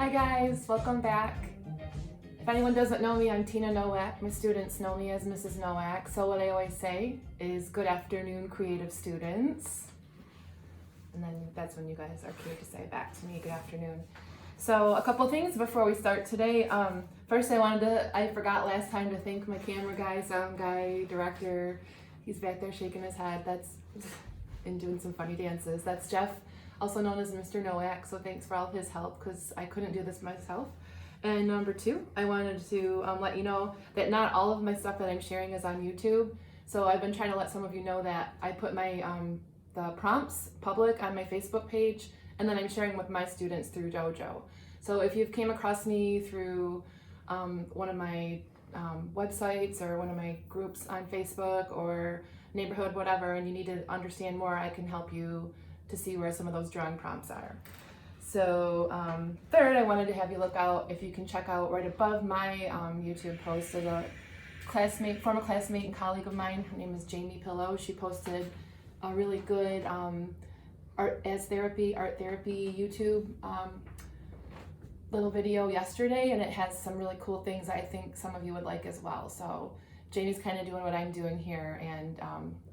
Hi guys, welcome back. If anyone doesn't know me, I'm Tina Nowak. My students know me as Mrs. Nowak. So what I always say is good afternoon, creative students. And then that's when you guys are cute to say back to me, good afternoon. So a couple things before we start today. First I forgot last time to thank my camera guy, sound guy, director. He's back there shaking his head. And doing some funny dances. That's Jeff, also known as Mr. Nowak, so thanks for all of his help because I couldn't do this myself. And number two, I wanted to let you know that not all of my stuff that I'm sharing is on YouTube. So I've been trying to let some of you know that I put my the prompts public on my Facebook page, and then I'm sharing with my students through Dojo. So if you've came across me through one of my websites or one of my groups on Facebook or neighborhood, whatever, and you need to understand more, I can help you to see where some of those drawing prompts are. So third, I wanted to have you look out, if you can check out right above my YouTube post, there's a former classmate and colleague of mine. Her name is Jamie Pillow. She posted a really good art therapy YouTube little video yesterday, and it has some really cool things I think some of you would like as well. So Jamie's kind of doing what I'm doing here, and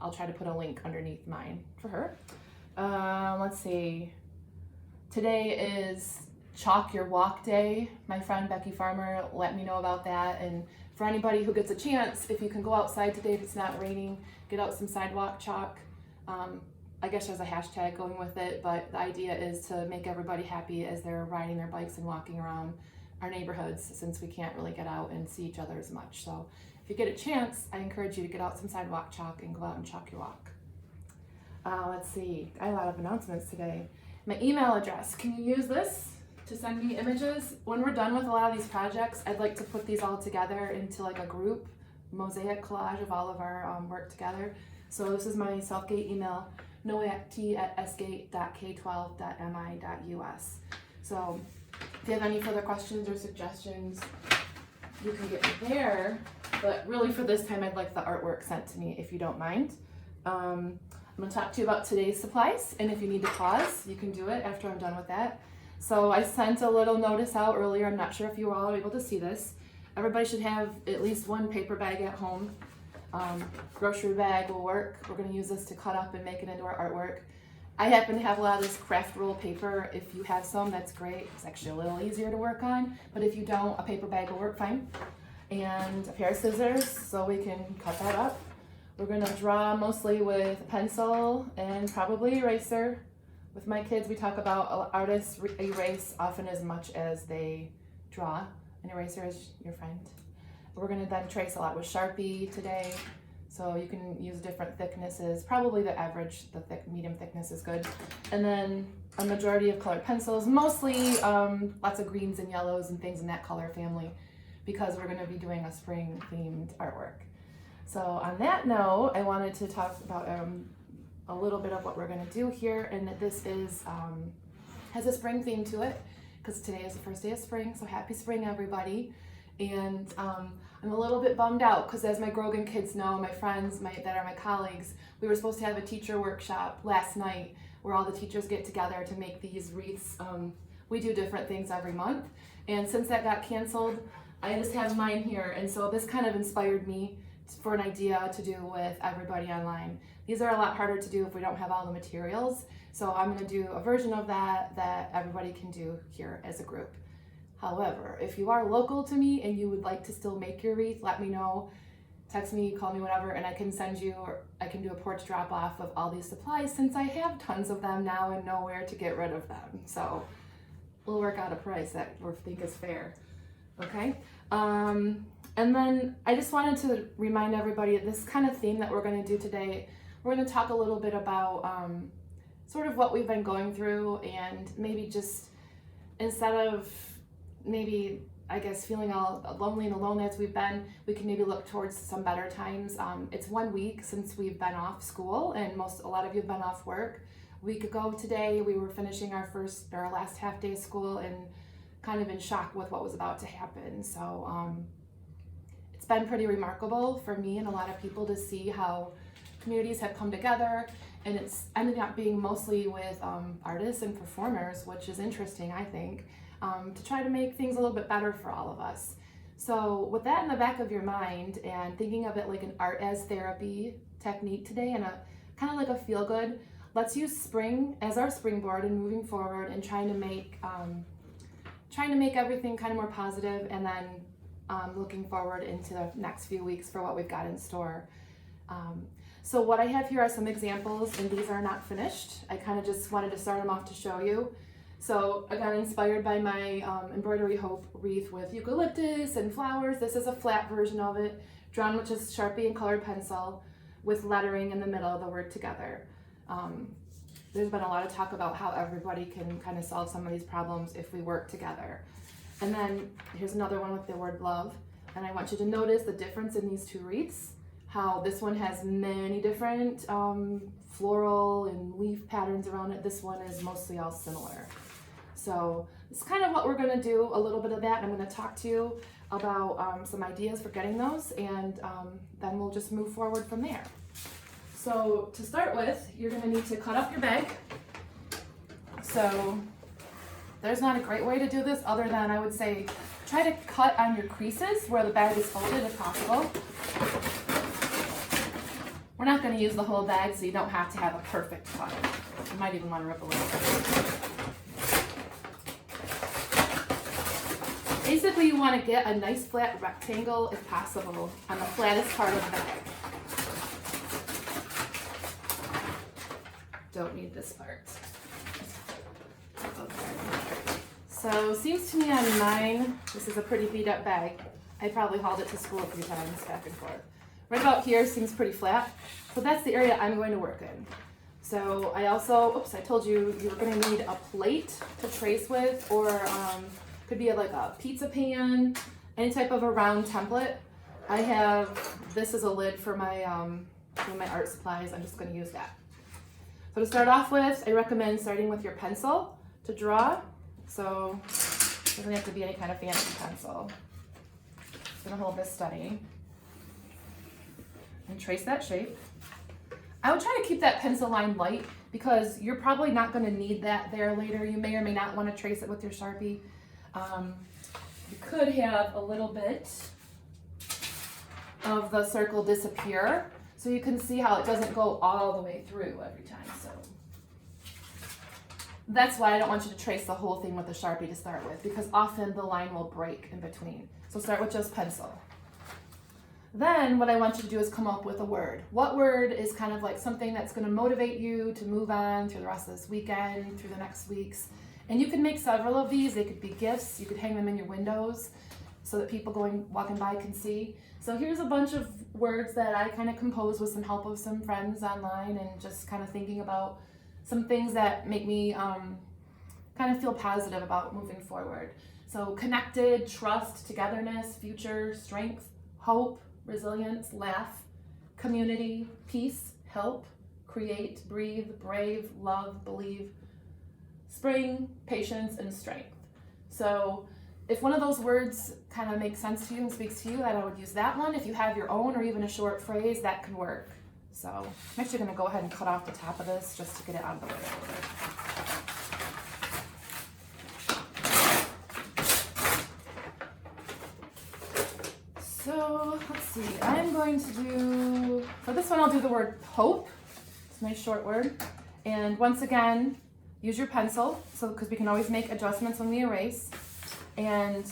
I'll try to put a link underneath mine for her. Let's see. Today is Chalk Your Walk Day. My friend Becky Farmer let me know about that, and for anybody who gets a chance, if you can go outside today, if it's not raining, get out some sidewalk chalk. I guess there's a hashtag going with it, but the idea is to make everybody happy as they're riding their bikes and walking around our neighborhoods, since we can't really get out and see each other as much. So if you get a chance, I encourage you to get out some sidewalk chalk and go out and chalk your walk. Let's see, I had a lot of announcements today. My email address, can you use this to send me images? When we're done with a lot of these projects, I'd like to put these all together into like a group mosaic collage of all of our work together. So this is my Southgate email, noact@sgate.k12.mi.us. So if you have any further questions or suggestions, you can get me there. But really for this time, I'd like the artwork sent to me if you don't mind. I'm going to talk to you about today's supplies, and if you need to pause, you can do it after I'm done with that. So I sent a little notice out earlier. I'm not sure if you were all able to see this. Everybody should have at least one paper bag at home. Grocery bag will work. We're going to use this to cut up and make it into our artwork. I happen to have a lot of this craft roll paper. If you have some, that's great. It's actually a little easier to work on, but if you don't, a paper bag will work fine. And a pair of scissors so we can cut that up. We're going to draw mostly with a pencil and probably eraser. With my kids, we talk about artists erase often as much as they draw. An eraser is your friend. We're going to then trace a lot with Sharpie today, so you can use different thicknesses. Probably the average, medium thickness is good. And then a majority of colored pencils, mostly lots of greens and yellows and things in that color family, because we're going to be doing a spring themed artwork. So on that note, I wanted to talk about a little bit of what we're going to do here, and this is has a spring theme to it because today is the first day of spring. So happy spring, everybody! And I'm a little bit bummed out because, as my Grogan kids know, my friends that are my colleagues, we were supposed to have a teacher workshop last night where all the teachers get together to make these wreaths. We do different things every month, and since that got canceled, I just have mine here, and so this kind of inspired me for an idea to do with everybody online. These are a lot harder to do if we don't have all the materials, so I'm going to do a version of that everybody can do here as a group. However, if you are local to me and you would like to still make your wreath, let me know. Text me, call me, whatever, and I can send you, or I can do a porch drop off of all these supplies since I have tons of them now and know where to get rid of them. So we'll work out a price that we think is fair. Okay? And then I just wanted to remind everybody of this kind of theme that we're going to do today. We're going to talk a little bit about sort of what we've been going through, and maybe just instead of maybe, I guess, feeling all lonely and alone as we've been, we can maybe look towards some better times. It's 1 week since we've been off school, and a lot of you have been off work. A week ago today, we were finishing our last half day of school and kind of in shock with what was about to happen. So it's been pretty remarkable for me and a lot of people to see how communities have come together, and it's ended up being mostly with artists and performers, which is interesting, I think. to try to make things a little bit better for all of us. So with that in the back of your mind and thinking of it like an art as therapy technique today and a kind of like a feel good, let's use spring as our springboard and moving forward and trying to make everything kind of more positive, and then looking forward into the next few weeks for what we've got in store. So what I have here are some examples, and these are not finished. I kind of just wanted to start them off to show you. So again, inspired by my embroidery hope wreath with eucalyptus and flowers. This is a flat version of it, drawn with just Sharpie and colored pencil with lettering in the middle of the word together. There's been a lot of talk about how everybody can kind of solve some of these problems if we work together. And then here's another one with the word love. And I want you to notice the difference in these two wreaths, how this one has many different floral and leaf patterns around it. This one is mostly all similar. So it's kind of what we're gonna do, a little bit of that. And I'm gonna talk to you about some ideas for getting those, and then we'll just move forward from there. So to start with, you're gonna need to cut up your bag. So there's not a great way to do this other than, I would say, try to cut on your creases where the bag is folded if possible. We're not gonna use the whole bag, so you don't have to have a perfect cut. You might even wanna rip a little bit. Basically, you want to get a nice flat rectangle, if possible, on the flattest part of the bag. Don't need this part. Okay. So, seems to me on mine, this is a pretty beat up bag. I probably hauled it to school a few times, back and forth. Right about here seems pretty flat, so that's the area I'm going to work in. So, I also, oops, I told you you were going to need a plate to trace with, or could be like a pizza pan, any type of a round template. I have, this is a lid for my art supplies. I'm just going to use that. So to start off with, I recommend starting with your pencil to draw. So it doesn't have to be any kind of fancy pencil. I'm going to hold this steady and trace that shape. I would try to keep that pencil line light because you're probably not going to need that there later. You may or may not want to trace it with your Sharpie. You could have a little bit of the circle disappear, so you can see how it doesn't go all the way through every time. So that's why I don't want you to trace the whole thing with the Sharpie to start with, because often the line will break in between. So start with just pencil. Then what I want you to do is come up with a word. What word is kind of like something that's going to motivate you to move on through the rest of this weekend, through the next weeks. And you can make several of these. They could be gifts. You could hang them in your windows so that people walking by can see. So here's a bunch of words that I kind of composed with some help of some friends online, and just kind of thinking about some things that make me kind of feel positive about moving forward. So connected, trust, togetherness, future, strength, hope, resilience, laugh, community, peace, help, create, breathe, brave, love, believe, spring, patience, and strength. So if one of those words kind of makes sense to you and speaks to you, then I would use that one. If you have your own or even a short phrase, that can work. So I'm actually going to go ahead and cut off the top of this just to get it out of the way a little bit. So let's see, I'm going to do, for this one I'll do the word hope. It's a nice short word. And once again, use your pencil, because we can always make adjustments when we erase. And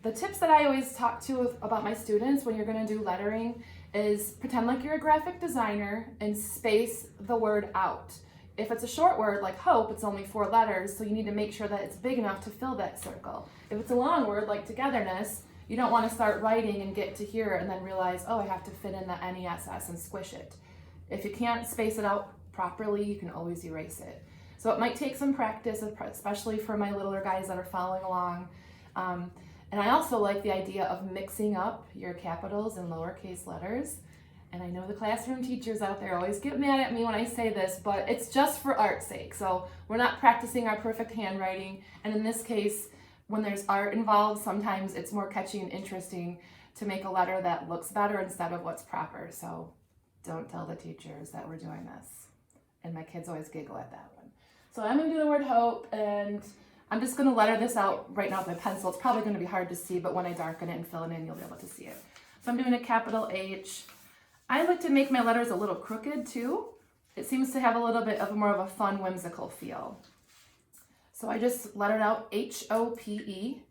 the tips that I always talk to about my students when you're going to do lettering is pretend like you're a graphic designer and space the word out. If it's a short word like hope, it's only 4 letters, so you need to make sure that it's big enough to fill that circle. If it's a long word like togetherness, you don't want to start writing and get to here and then realize, oh, I have to fit in the NESS and squish it. If you can't space it out properly, you can always erase it. So it might take some practice, especially for my littler guys that are following along. And I also like the idea of mixing up your capitals and lowercase letters. And I know the classroom teachers out there always get mad at me when I say this, but it's just for art's sake. So we're not practicing our perfect handwriting. And in this case, when there's art involved, sometimes it's more catchy and interesting to make a letter that looks better instead of what's proper. So don't tell the teachers that we're doing this. And my kids always giggle at that one. So I'm going to do the word hope, and I'm just going to letter this out right now with my pencil. It's probably going to be hard to see, but when I darken it and fill it in, you'll be able to see it. So I'm doing a capital H. I like to make my letters a little crooked too. It seems to have a little bit of more of a fun, whimsical feel. So I just lettered out H-O-P-E.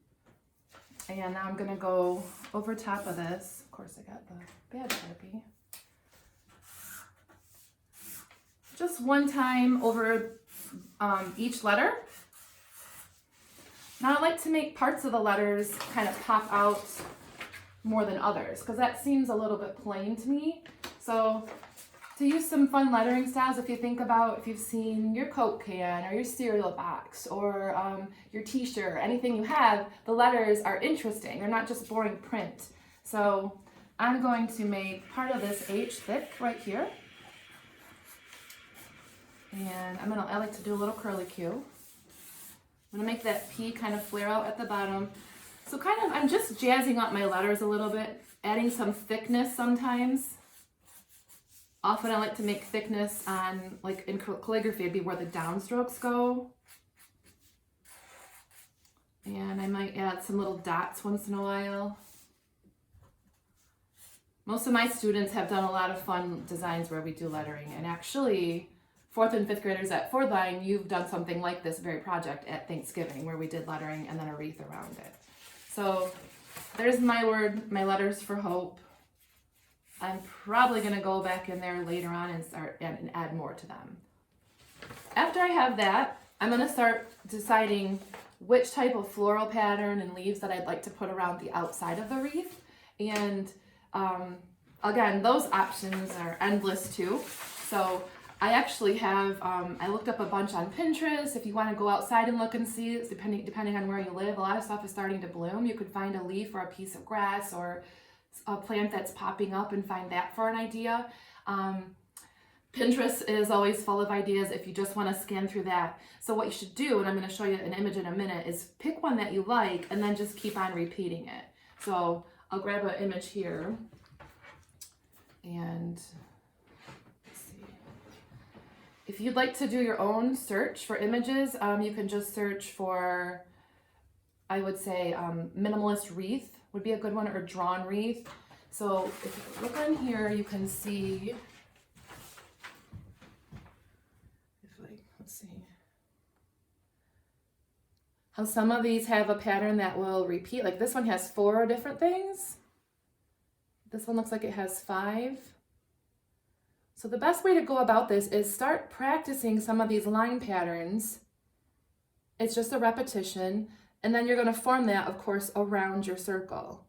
And now I'm going to go over top of this. Of course, I got the bad Sharpie. Just one time over each letter. Now I like to make parts of the letters kind of pop out more than others because that seems a little bit plain to me. So to use some fun lettering styles, if you think about if you've seen your Coke can or your cereal box or your t-shirt, anything you have, the letters are interesting. They're not just boring print. So I'm going to make part of this H thick right here. And I like to do a little curlicue. I'm gonna make that P kind of flare out at the bottom. So I'm just jazzing up my letters a little bit, adding some thickness sometimes. Often I like to make thickness on, like in calligraphy, it'd be where the downstrokes go. And I might add some little dots once in a while. Most of my students have done a lot of fun designs where we do lettering, and actually, 4th and 5th graders at Ford Line, you've done something like this very project at Thanksgiving where we did lettering and then a wreath around it. So there's my letters for hope. I'm probably going to go back in there later on and start and add more to them. After I have that, I'm going to start deciding which type of floral pattern and leaves that I'd like to put around the outside of the wreath. And again, those options are endless too. So I actually have, I looked up a bunch on Pinterest. If you want to go outside and look and see, depending on where you live, a lot of stuff is starting to bloom. You could find a leaf or a piece of grass or a plant that's popping up and find that for an idea. Pinterest is always full of ideas if you just want to scan through that. So what you should do, and I'm going to show you an image in a minute, is pick one that you like and then just keep on repeating it. So I'll grab an image here and if you'd like to do your own search for images, you can just search for, I would say, minimalist wreath would be a good one, or drawn wreath. So if you look on here, you can see, let's see, how some of these have a pattern that will repeat. Like this one has 4 different things. This one looks like it has 5. So the best way to go about this is start practicing some of these line patterns. It's just a repetition, and then you're going to form that, of course, around your circle.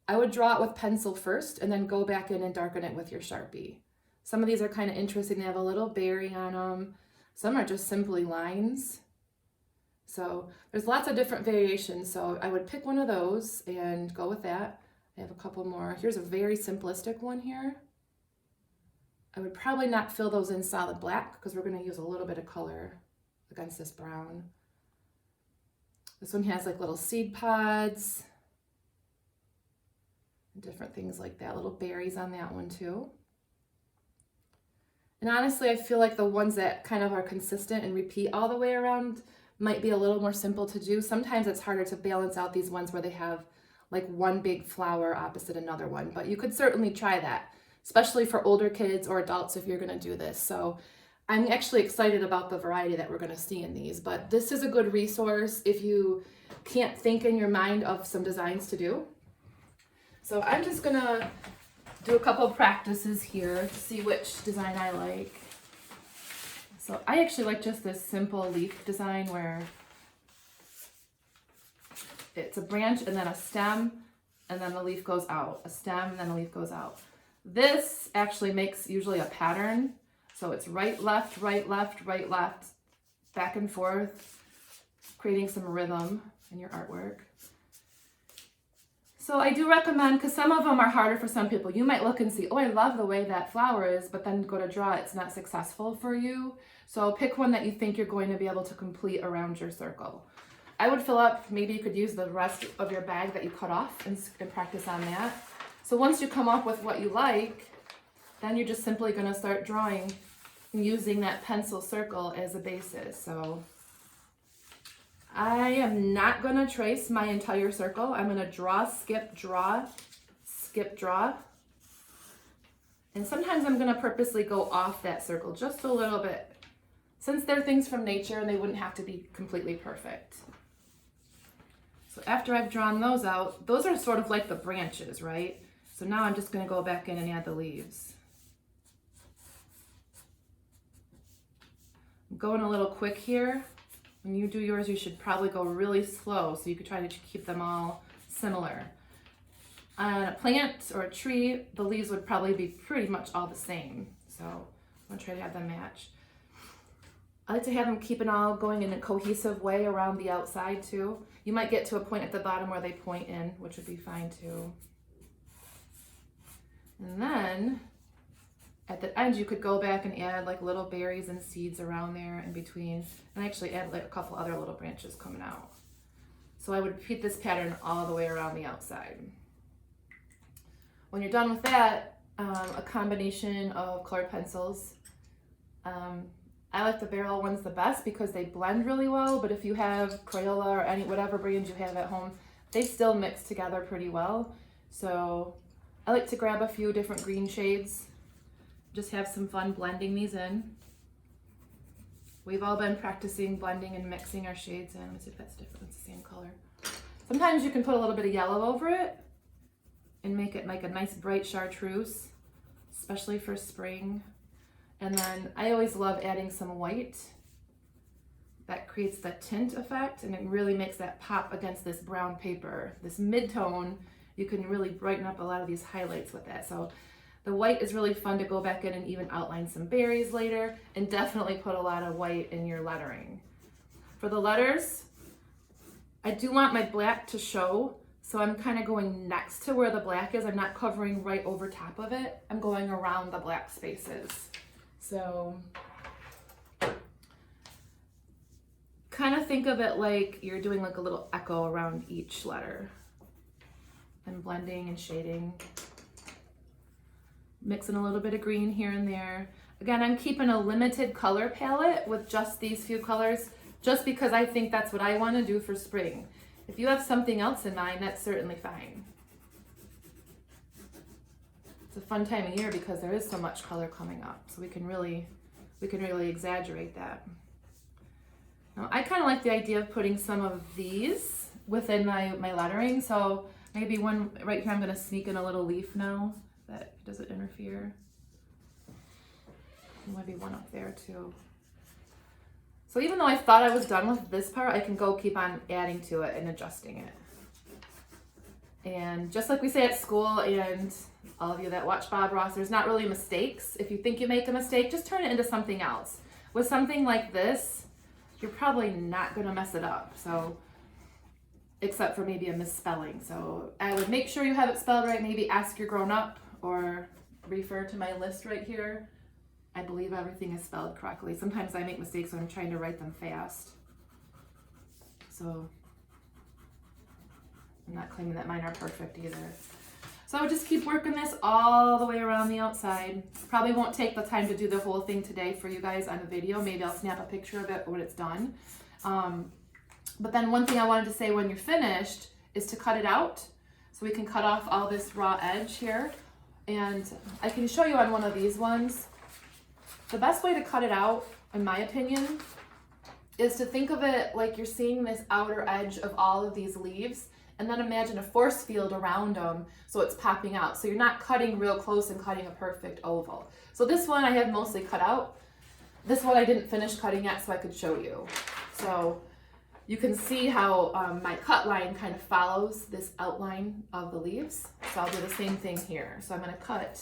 I would draw it with pencil first and then go back in and darken it with your Sharpie. Some of these are kind of interesting. They have a little berry on them. Some are just simply lines. So there's lots of different variations. So I would pick one of those and go with that. I have a couple more. Here's a very simplistic one here. I would probably not fill those in solid black because we're going to use a little bit of color against this brown. This one has like little seed pods and different things like that, little berries on that one too. And honestly, I feel like the ones that kind of are consistent and repeat all the way around might be a little more simple to do. Sometimes it's harder to balance out these ones where they have like one big flower opposite another one, but you could certainly try that, especially for older kids or adults if you're going to do this. So I'm actually excited about the variety that we're going to see in these, but this is a good resource if you can't think in your mind of some designs to do. So I'm just going to do a couple of practices here to see which design I like. So I actually like just this simple leaf design where it's a branch and then a stem and then the leaf goes out, a stem and then the leaf goes out. This actually makes usually a pattern. So it's right, left, right, left, right, left, back and forth, creating some rhythm in your artwork. So I do recommend, because some of them are harder for some people. You might look and see, oh, I love the way that flower is, but then go to draw, it's not successful for you. So pick one that you think you're going to be able to complete around your circle. I would fill up, maybe you could use the rest of your bag that you cut off and practice on that. So once you come up with what you like, then you're just simply going to start drawing using that pencil circle as a basis. So I am not gonna trace my entire circle. I'm gonna draw, skip, draw, skip, draw. And sometimes I'm gonna purposely go off that circle just a little bit, since they're things from nature and they wouldn't have to be completely perfect. So after I've drawn those out, those are sort of like the branches, right? So now I'm just gonna go back in and add the leaves. I'm going a little quick here. When you do yours, you should probably go really slow so you could try to keep them all similar. On a plant or a tree, the leaves would probably be pretty much all the same. So I'm gonna try to have them match. I like to have them keep it all going in a cohesive way around the outside too. You might get to a point at the bottom where they point in, which would be fine too. And then at the end, you could go back and add like little berries and seeds around there in between, and actually add like a couple other little branches coming out. So I would repeat this pattern all the way around the outside. When you're done with that, a combination of colored pencils. I like the barrel ones the best because they blend really well, but if you have Crayola or any whatever brand you have at home, they still mix together pretty well. So I like to grab a few different green shades. Just have some fun blending these in. We've all been practicing blending and mixing our shades in. Let me see if that's different. It's the same color. Sometimes you can put a little bit of yellow over it and make it like a nice bright chartreuse, especially for spring. And then I always love adding some white. That creates the tint effect, and it really makes that pop against this brown paper. This mid-tone, you can really brighten up a lot of these highlights with that. So the white is really fun to go back in and even outline some berries later, and definitely put a lot of white in your lettering. For the letters, I do want my black to show, so I'm kind of going next to where the black is. I'm not covering right over top of it. I'm going around the black spaces. So kind of think of it like you're doing like a little echo around each letter and blending and shading. Mixing a little bit of green here and there. Again, I'm keeping a limited color palette with just these few colors, just because I think that's what I want to do for spring. If you have something else in mind, that's certainly fine. It's a fun time of year because there is so much color coming up, so we can really exaggerate that. Now, I kind of like the idea of putting some of these within my lettering, so maybe one right here, I'm going to sneak in a little leaf now. That doesn't interfere. Maybe one up there too. So even though I thought I was done with this part, I can go keep on adding to it and adjusting it. And just like we say at school, and all of you that watch Bob Ross, there's not really mistakes. If you think you make a mistake, just turn it into something else. With something like this, you're probably not gonna mess it up. So, except for maybe a misspelling. So I would make sure you have it spelled right. Maybe ask your grown-up, or refer to my list right here. I believe everything is spelled correctly. Sometimes I make mistakes when I'm trying to write them fast. So I'm not claiming that mine are perfect either. So I would just keep working this all the way around the outside. Probably won't take the time to do the whole thing today for you guys on the video. Maybe I'll snap a picture of it when it's done. But then one thing I wanted to say when you're finished is to cut it out. So we can cut off all this raw edge here. And I can show you on one of these ones. The best way to cut it out, in my opinion, is to think of it like you're seeing this outer edge of all of these leaves, and then imagine a force field around them so it's popping out. So you're not cutting real close and cutting a perfect oval. So this one I have mostly cut out. This one I didn't finish cutting yet so I could show you. So you can see how my cut line kind of follows this outline of the leaves. So I'll do the same thing here. So I'm going to cut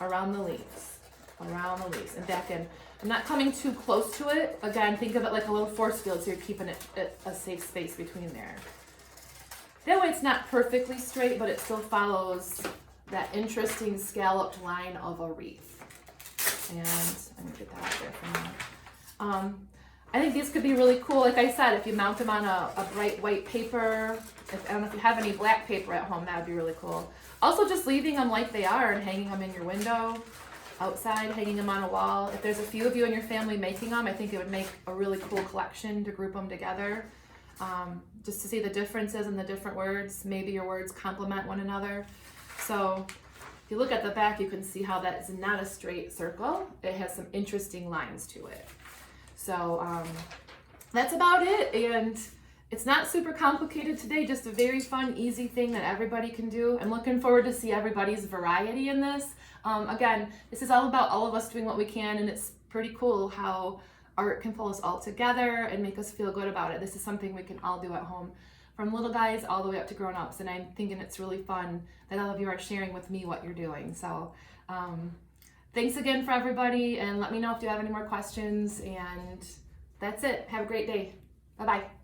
around the leaves, and back in. I'm not coming too close to it. Again, think of it like a little force field, so you're keeping it at a safe space between there. That way it's not perfectly straight, but it still follows that interesting scalloped line of a wreath. And I'm going to get that out there for now. I think these could be really cool. Like I said, if you mount them on a bright white paper, I don't know if you have any black paper at home, that would be really cool. Also, just leaving them like they are and hanging them in your window, outside, hanging them on a wall. If there's a few of you in your family making them, I think it would make a really cool collection to group them together. just to see the differences in the different words. Maybe your words complement one another. So if you look at the back, you can see how that is not a straight circle. It has some interesting lines to it. So that's about it. And it's not super complicated today, just a very fun, easy thing that everybody can do. I'm looking forward to see everybody's variety in this. Again, this is all about all of us doing what we can, and it's pretty cool how art can pull us all together and make us feel good about it. This is something we can all do at home, from little guys all the way up to grown-ups, and I'm thinking it's really fun that all of you are sharing with me what you're doing. So thanks again for everybody, and let me know if you have any more questions, and that's it. Have a great day. Bye-bye.